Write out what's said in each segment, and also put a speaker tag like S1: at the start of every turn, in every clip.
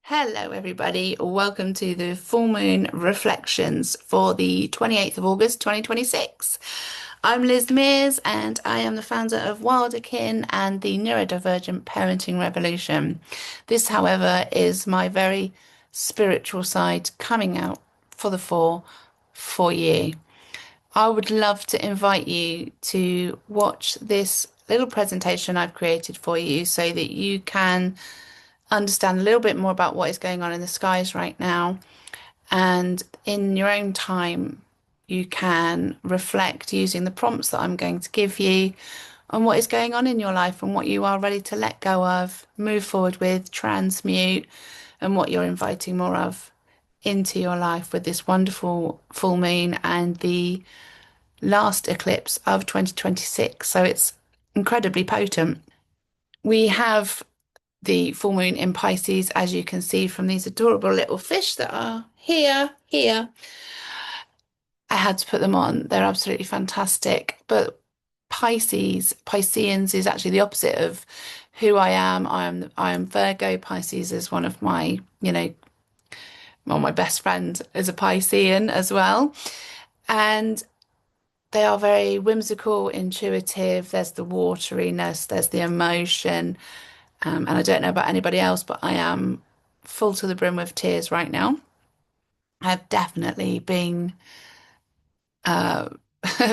S1: Hello, everybody. Welcome to the full moon reflections for the 28th of August, 2026. I'm Liz Mears, and I am the founder of WilderKin and the Neurodivergent Parenting Revolution. This, however, is my very spiritual side coming out for the fore for you. I would love to invite you to watch this little presentation I've created for you so that you can understand a little bit more about what is going on in the skies right now. And in your own time, you can reflect using the prompts that I'm going to give you on what is going on in your life and what you are ready to let go of, move forward with, transmute, and what you're inviting more of into your life with this wonderful full moon and the last eclipse of 2026. So it's incredibly potent. We have the full moon in Pisces, as you can see from these adorable little fish that are here. I had to put them on. They're absolutely fantastic. But Pisceans is actually the opposite of who I am. I am Virgo. Pisces is one of my, well, my best friend is a Piscean as well. And they are very whimsical, intuitive. There's the wateriness, there's the emotion. And I don't know about anybody else, but I am full to the brim with tears right now. I've definitely been uh,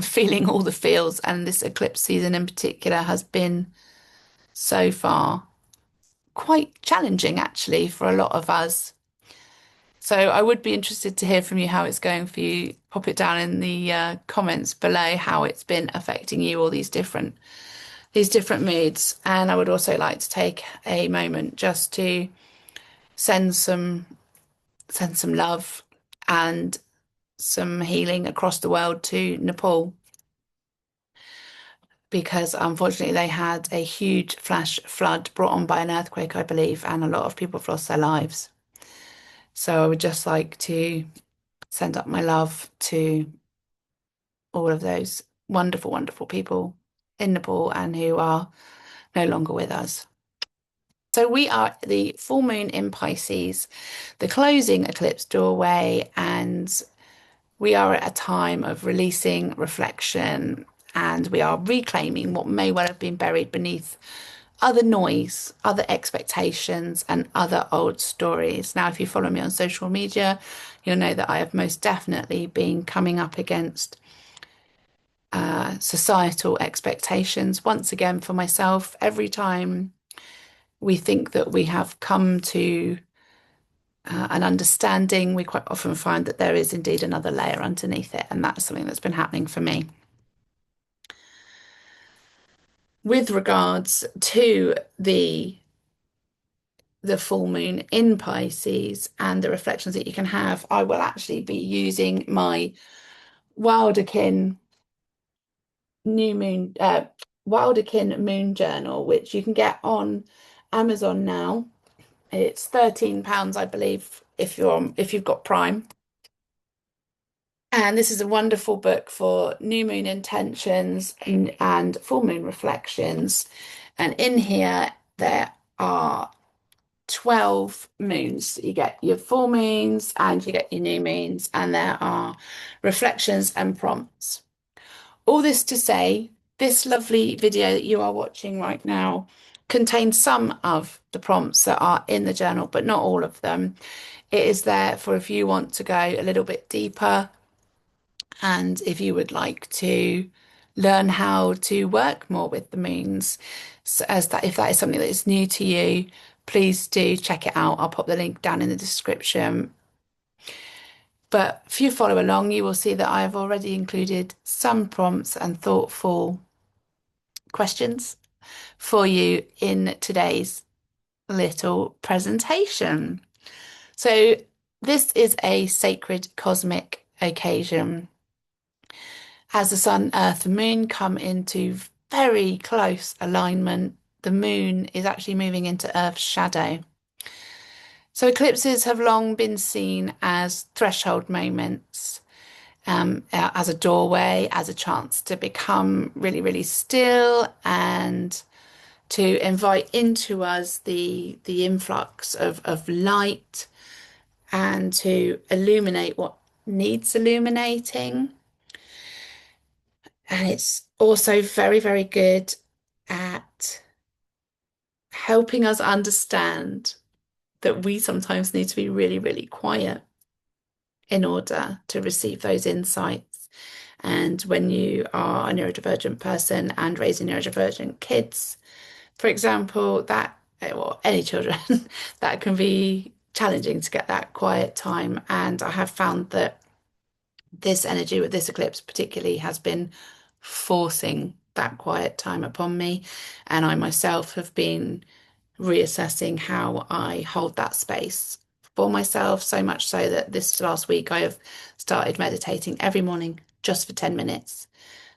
S1: feeling all the feels, and this eclipse season in particular has been so far quite challenging actually for a lot of us. So I would be interested to hear from you how it's going for you. Pop it down in the comments below how it's been affecting you, all these different moods. And I would also like to take a moment just to send some send some love and some healing across the world to Nepal because unfortunately they had a huge flash flood brought on by an earthquake, I believe, and a lot of people have lost their lives. So I would just like to send up my love to all of those wonderful, wonderful people in Nepal and who are no longer with us. So we are at the full moon in Pisces, the closing eclipse doorway, and we are at a time of releasing, reflection, and we are reclaiming what may well have been buried beneath other noise, other expectations, and other old stories. Now, if you follow me on social media, you'll know that I have most definitely been coming up against societal expectations once again for myself. Every time we think that we have come to an understanding, we quite often find that there is indeed another layer underneath it, and that's something that's been happening for me. With regards to the full moon in Pisces and the reflections that you can have, I will actually be using my WilderKin New Moon WilderKin Moon Journal, which you can get on Amazon now. It's £13, I believe, if you've got Prime. And this is a wonderful book for new moon intentions and full moon reflections. And in here, there are 12 moons. You get your full moons and you get your new moons, and there are reflections and prompts. All this to say, this lovely video that you are watching right now contains some of the prompts that are in the journal, but not all of them. It is there for if you want to go a little bit deeper and if you would like to learn how to work more with the moons. So as that, if that is something that is new to you, please do check it out. I'll pop the link down in the description. But if you follow along, you will see that I have already included some prompts and thoughtful questions for you in today's little presentation. So this is a sacred cosmic occasion. As the sun, earth, and moon come into very close alignment, the moon is actually moving into Earth's shadow. So eclipses have long been seen as threshold moments, as a doorway, as a chance to become really, really still and to invite into us the influx of light and to illuminate what needs illuminating. And it's also very, very good at helping us understand that we sometimes need to be really, really quiet in order to receive those insights. And when you are a neurodivergent person and raising neurodivergent kids, for example, that, or any children, that can be challenging to get that quiet time. And I have found that this energy with this eclipse particularly has been forcing that quiet time upon me. And I myself have been reassessing how I hold that space for myself, so much so that this last week I have started meditating every morning just for 10 minutes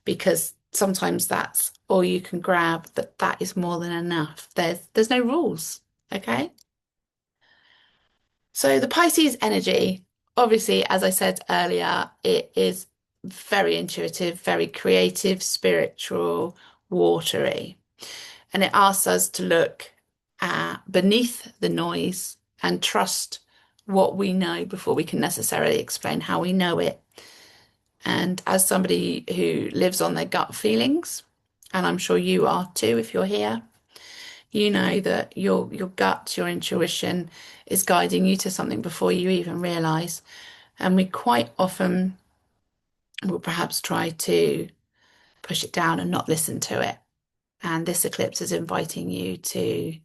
S1: because sometimes that's all you can grab, but that is more than enough. There's no rules, okay? So the Pisces energy, obviously, as I said earlier, it is very intuitive, very creative, spiritual, watery. And it asks us to look beneath the noise and trust what we know before we can necessarily explain how we know it. And as somebody who lives on their gut feelings, and I'm sure you are too if you're here, you know that your gut, your intuition is guiding you to something before you even realize. And we quite often will perhaps try to push it down and not listen to it. And this eclipse is inviting you to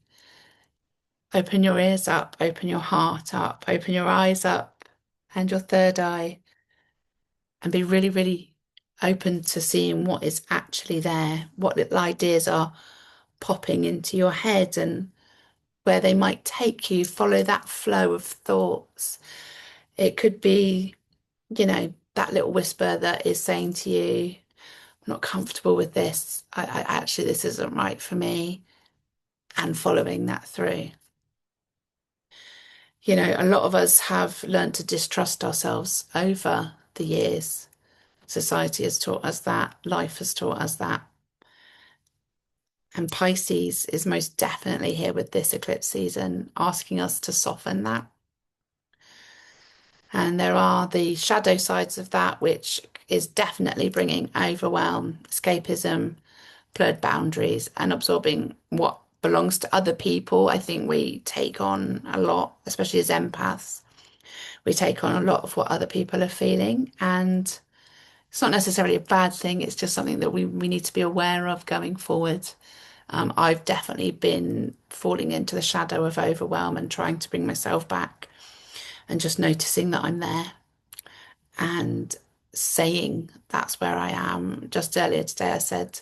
S1: open your ears up, open your heart up, open your eyes up and your third eye, and be really, really open to seeing what is actually there, what little ideas are popping into your head and where they might take you. Follow that flow of thoughts. It could be, that little whisper that is saying to you, I'm not comfortable with this. I actually, this isn't right for me. And following that through. A lot of us have learned to distrust ourselves over the years. Society has taught us that, life has taught us that. And Pisces is most definitely here with this eclipse season, asking us to soften that. And there are the shadow sides of that, which is definitely bringing overwhelm, escapism, blurred boundaries, and absorbing what belongs to other people. I think we take on a lot, especially as empaths. We take on a lot of what other people are feeling. And it's not necessarily a bad thing. It's just something that we need to be aware of going forward. I've definitely been falling into the shadow of overwhelm and trying to bring myself back and just noticing that I'm there and saying that's where I am. Just earlier today, I said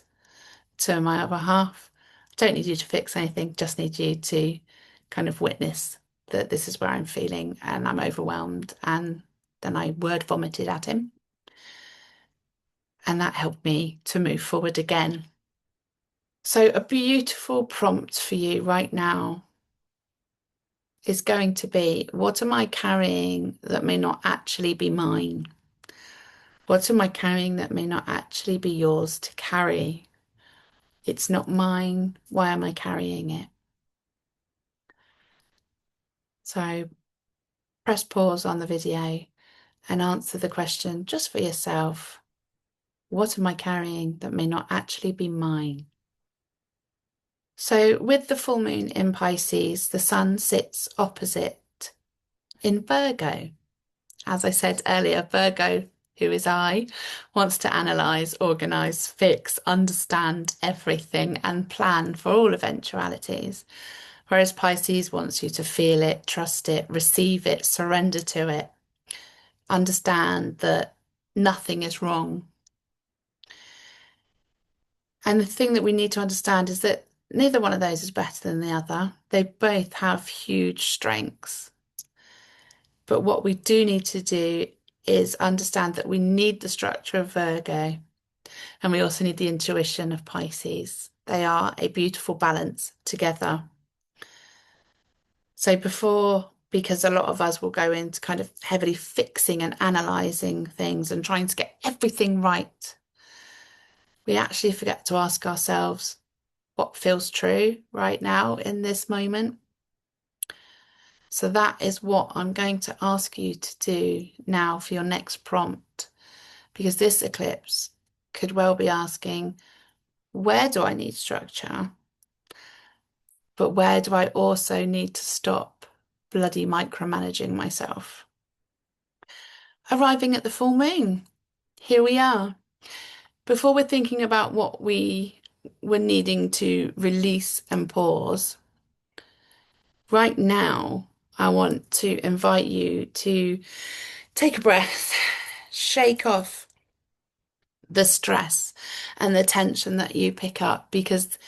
S1: to my other half, I don't need you to fix anything, just need you to kind of witness that this is where I'm feeling and I'm overwhelmed. And then I word vomited at him. And that helped me to move forward again. So, a beautiful prompt for you right now is going to be, what am I carrying that may not actually be mine? What am I carrying that may not actually be yours to carry? It's not mine. Why am I carrying it? So, press pause on the video and answer the question just for yourself. What am I carrying that may not actually be mine? So with the full moon in Pisces, the sun sits opposite in Virgo. As I said earlier, Virgo, who is I, wants to analyze, organize, fix, understand everything and plan for all eventualities. Whereas Pisces wants you to feel it, trust it, receive it, surrender to it, understand that nothing is wrong. And the thing that we need to understand is that neither one of those is better than the other. They both have huge strengths. But what we do need to do is understand that we need the structure of Virgo and we also need the intuition of Pisces. They are a beautiful balance together. So because a lot of us will go into kind of heavily fixing and analysing things and trying to get everything right, we actually forget to ask ourselves, what feels true right now in this moment. So that is what I'm going to ask you to do now for your next prompt, because this eclipse could well be asking, where do I need structure? But where do I also need to stop bloody micromanaging myself? Arriving at the full moon, here we are. Before we're thinking about what we were needing to release and pause, right now, I want to invite you to take a breath, shake off the stress and the tension that you pick up, because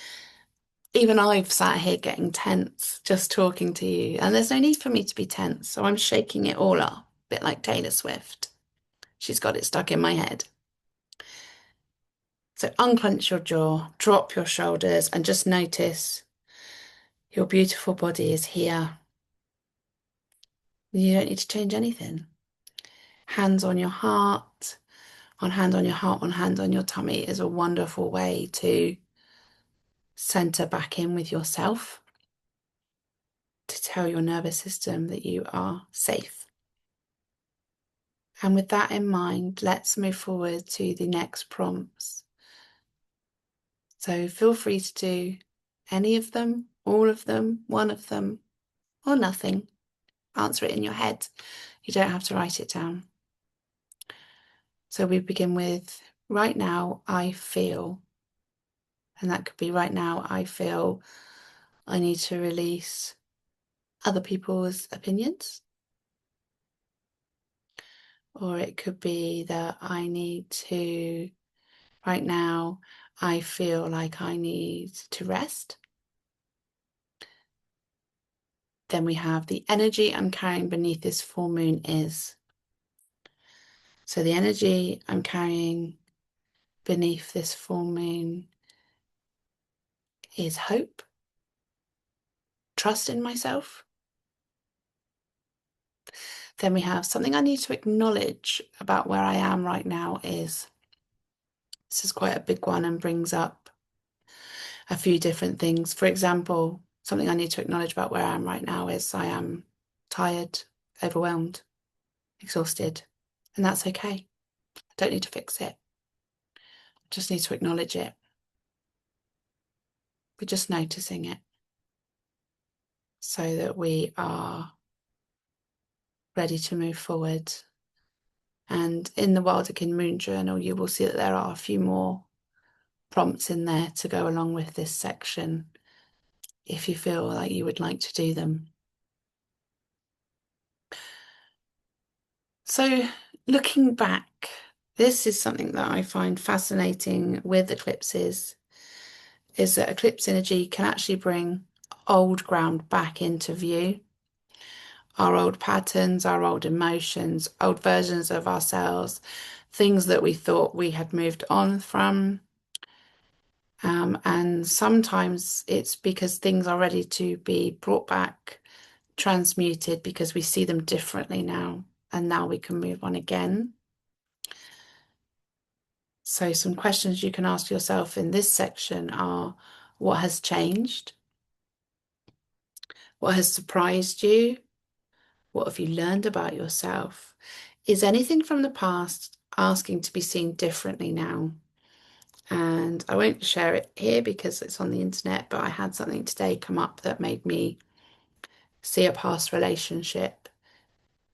S1: even I've sat here getting tense just talking to you, and there's no need for me to be tense. So I'm shaking it all up, a bit like Taylor Swift. She's got it stuck in my head. So unclench your jaw, drop your shoulders, and just notice your beautiful body is here. You don't need to change anything. Hands on your heart, one hand on your heart, one hand on your tummy is a wonderful way to center back in with yourself, to tell your nervous system that you are safe. And with that in mind, let's move forward to the next prompts. So feel free to do any of them, all of them, one of them, or nothing. Answer it in your head. You don't have to write it down. So we begin with, right now, I feel. And that could be, right now, I feel I need to release other people's opinions. Or it could be that I need to, right now, I feel like I need to rest. Then we have the energy I'm carrying beneath this full moon is. So the energy I'm carrying beneath this full moon is hope, trust in myself. Then we have something I need to acknowledge about where I am right now is. This is quite a big one and brings up a few different things. For example, something I need to acknowledge about where I am right now is I am tired, overwhelmed, exhausted, and that's okay. I don't need to fix it. I just need to acknowledge it. We're just noticing it so that we are ready to move forward. And in the WilderKin Moon Journal, you will see that there are a few more prompts in there to go along with this section if you feel like you would like to do them. So looking back, this is something that I find fascinating with eclipses, is that eclipse energy can actually bring old ground back into view. Our old patterns, our old emotions, old versions of ourselves, things that we thought we had moved on from. And sometimes it's because things are ready to be brought back, transmuted, because we see them differently now, and now we can move on again. So some questions you can ask yourself in this section are, what has changed? What has surprised you? What have you learned about yourself? Is anything from the past asking to be seen differently now? And I won't share it here because it's on the internet, but I had something today come up that made me see a past relationship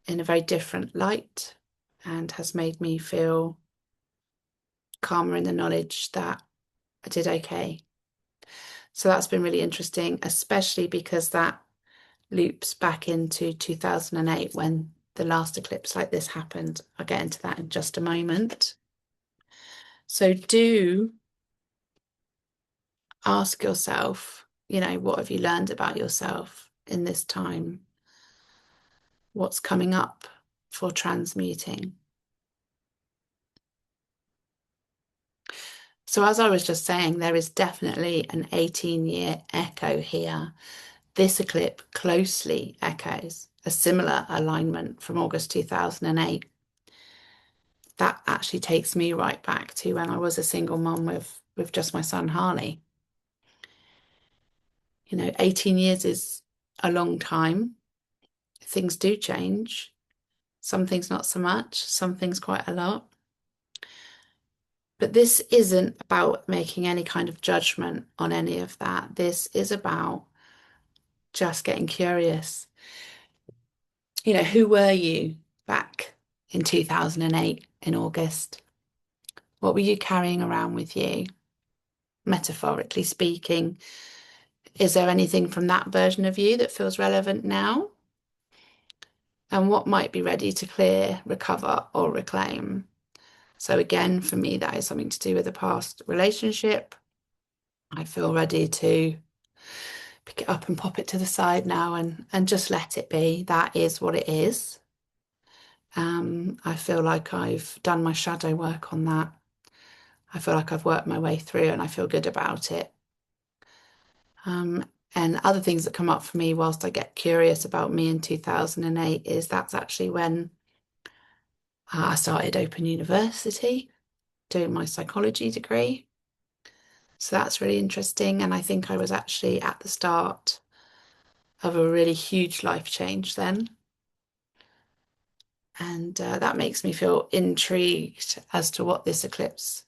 S1: in a very different light and has made me feel calmer in the knowledge that I did okay. So that's been really interesting, especially because that loops back into 2008 when the last eclipse like this happened. I'll get into that in just a moment. So do ask yourself, what have you learned about yourself in this time? What's coming up for transmuting? So as I was just saying, there is definitely an 18-year echo here. This eclipse closely echoes a similar alignment from August 2008. That actually takes me right back to when I was a single mum with just my son Harley. 18 years is a long time. Things do change. Some things not so much, some things quite a lot. But this isn't about making any kind of judgment on any of that. This is about just getting curious. Who were you back in 2008 in August? What were you carrying around with you, metaphorically speaking? Is there anything from that version of you that feels relevant now? And what might be ready to clear, recover, or reclaim? So again, for me, that is something to do with a past relationship. I feel ready to pick it up and pop it to the side now and just let it be. That is what it is. I feel like I've done my shadow work on that. I feel like I've worked my way through and I feel good about it. And other things that come up for me whilst I get curious about me in 2008 is that's actually when I started Open University doing my psychology degree. So that's really interesting. And I think I was actually at the start of a really huge life change then. And that makes me feel intrigued as to what this eclipse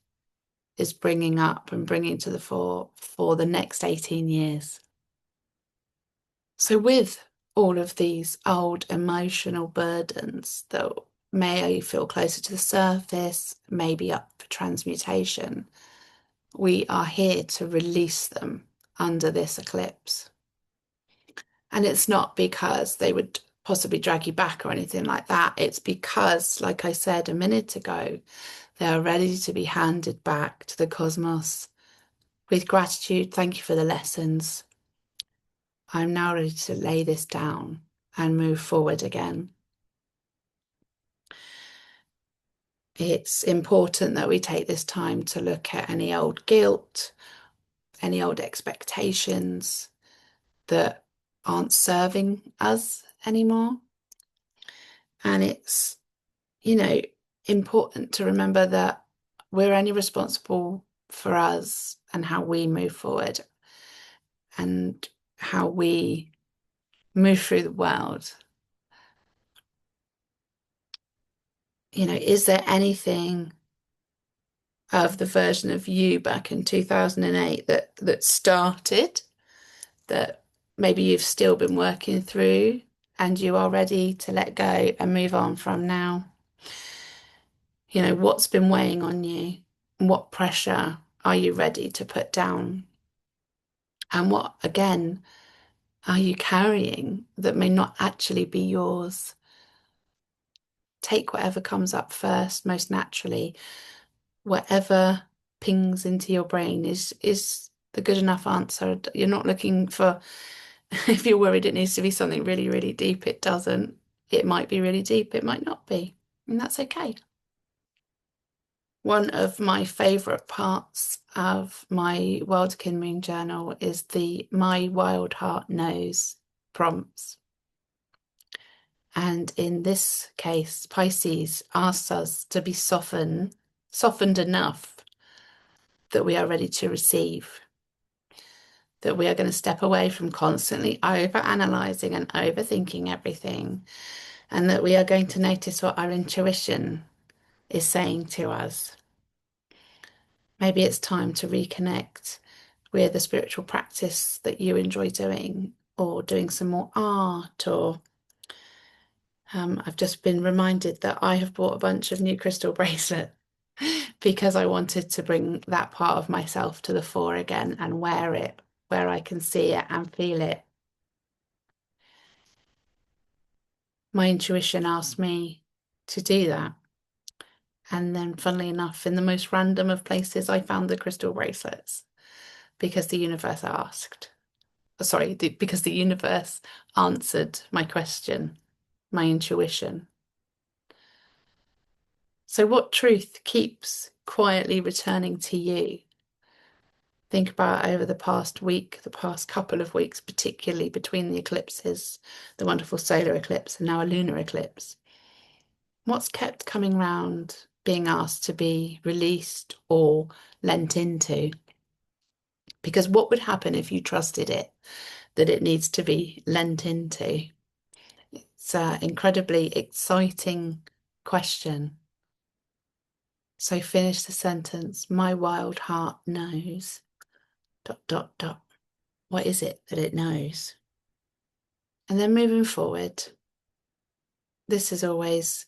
S1: is bringing up and bringing to the fore for the next 18 years. So, with all of these old emotional burdens that may feel closer to the surface, maybe up for transmutation, we are here to release them under this eclipse. And it's not because they would possibly drag you back or anything like that. It's because, like I said a minute ago, they are ready to be handed back to the cosmos with gratitude. Thank you for the lessons. I'm now ready to lay this down and move forward again. It's important that we take this time to look at any old guilt, any old expectations that aren't serving us anymore. And it's, important to remember that we're only responsible for us and how we move forward and how we move through the world. Is there anything of the version of you back in 2008 that started that maybe you've still been working through and you are ready to let go and move on from now? What's been weighing on you? What pressure are you ready to put down? And what, again, are you carrying that may not actually be yours? Take whatever comes up first, most naturally. Whatever pings into your brain is the good enough answer. You're not looking for, if you're worried it needs to be something really, really deep, it doesn't. It might be really deep, it might not be, and that's okay. One of my favourite parts of my WilderKin Moon Journal is the My Wild Heart Knows prompts. And in this case, Pisces asks us to be softened enough that we are ready to receive, that we are going to step away from constantly over-analysing and overthinking everything, and that we are going to notice what our intuition is saying to us. Maybe it's time to reconnect with a spiritual practice that you enjoy doing, or doing some more art, or I've just been reminded that I have bought a bunch of new crystal bracelets because I wanted to bring that part of myself to the fore again and wear it where I can see it and feel it. My intuition asked me to do that. And then, funnily enough, in the most random of places, I found the crystal bracelets because the universe asked. Sorry, because the universe answered my question, my intuition. So, what truth keeps quietly returning to you? Think about over the past week, the past couple of weeks, particularly between the eclipses, the wonderful solar eclipse and now a lunar eclipse. What's kept coming round, being asked to be released or lent into? Because what would happen if you trusted it that it needs to be lent into? It's an incredibly exciting question. So finish the sentence. My wild heart knows. Dot, dot, dot. What is it that it knows? And then moving forward, this is always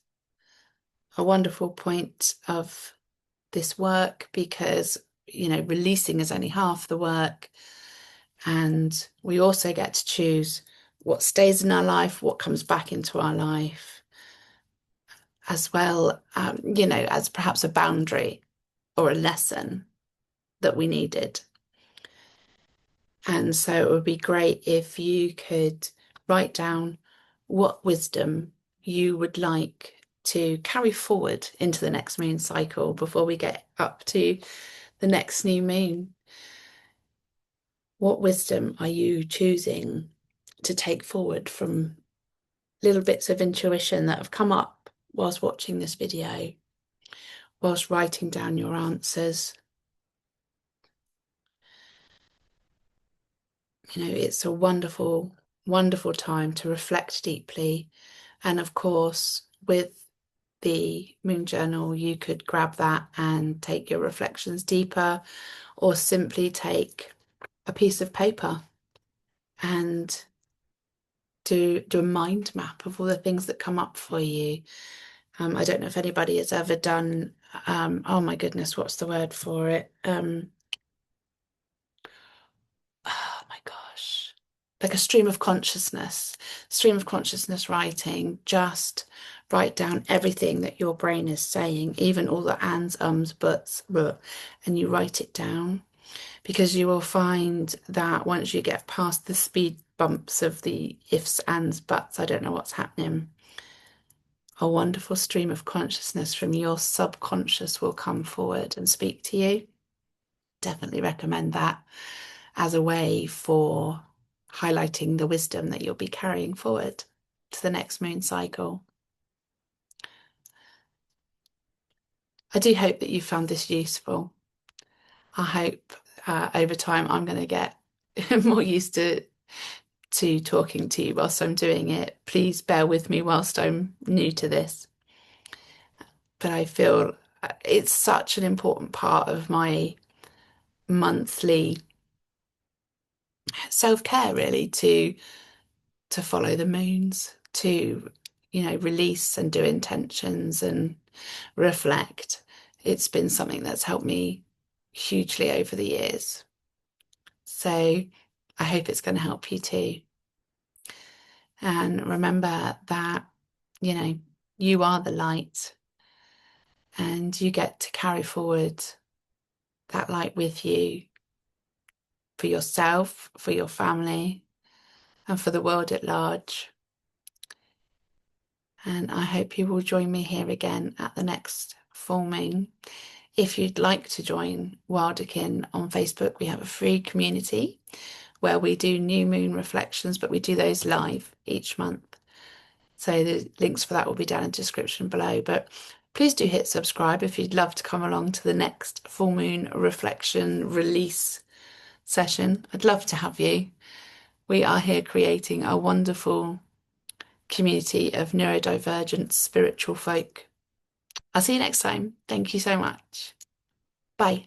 S1: a wonderful point of this work because, releasing is only half the work. And we also get to choose what stays in our life, what comes back into our life, as well, as perhaps a boundary or a lesson that we needed. And so it would be great if you could write down what wisdom you would like to carry forward into the next moon cycle before we get up to the next new moon. What wisdom are you choosing to take forward from little bits of intuition that have come up whilst watching this video, whilst writing down your answers? It's a wonderful, wonderful time to reflect deeply. And of course, with the Moon Journal, you could grab that and take your reflections deeper, or simply take a piece of paper and do a mind map of all the things that come up for you. I don't know if anybody has ever done, oh my goodness, what's the word for it? Oh my gosh, like a stream of consciousness writing. Just write down everything that your brain is saying, even all the ands, ums, buts, and you write it down, because you will find that once you get past the speed bumps of the ifs, ands, buts, I don't know what's happening, a wonderful stream of consciousness from your subconscious will come forward and speak to you. Definitely recommend that as a way for highlighting the wisdom that you'll be carrying forward to the next moon cycle. I do hope that you found this useful. I hope over time I'm going to get more used to talking to you whilst I'm doing it. Please bear with me whilst I'm new to this. But I feel it's such an important part of my monthly self-care, really, to follow the moons, to release and do intentions and reflect. It's been something that's helped me hugely over the years. So I hope it's going to help you too. And remember that, you are the light, and you get to carry forward that light with you for yourself, for your family, and for the world at large. And I hope you will join me here again at the next full moon. If you'd like to join WilderKin on Facebook, we have a free community where we do new moon reflections, but we do those live each month. So the links for that will be down in the description below. But please do hit subscribe if you'd love to come along to the next full moon reflection release session. I'd love to have you. We are here creating a wonderful community of neurodivergent spiritual folk. I'll see you next time. Thank you so much. Bye.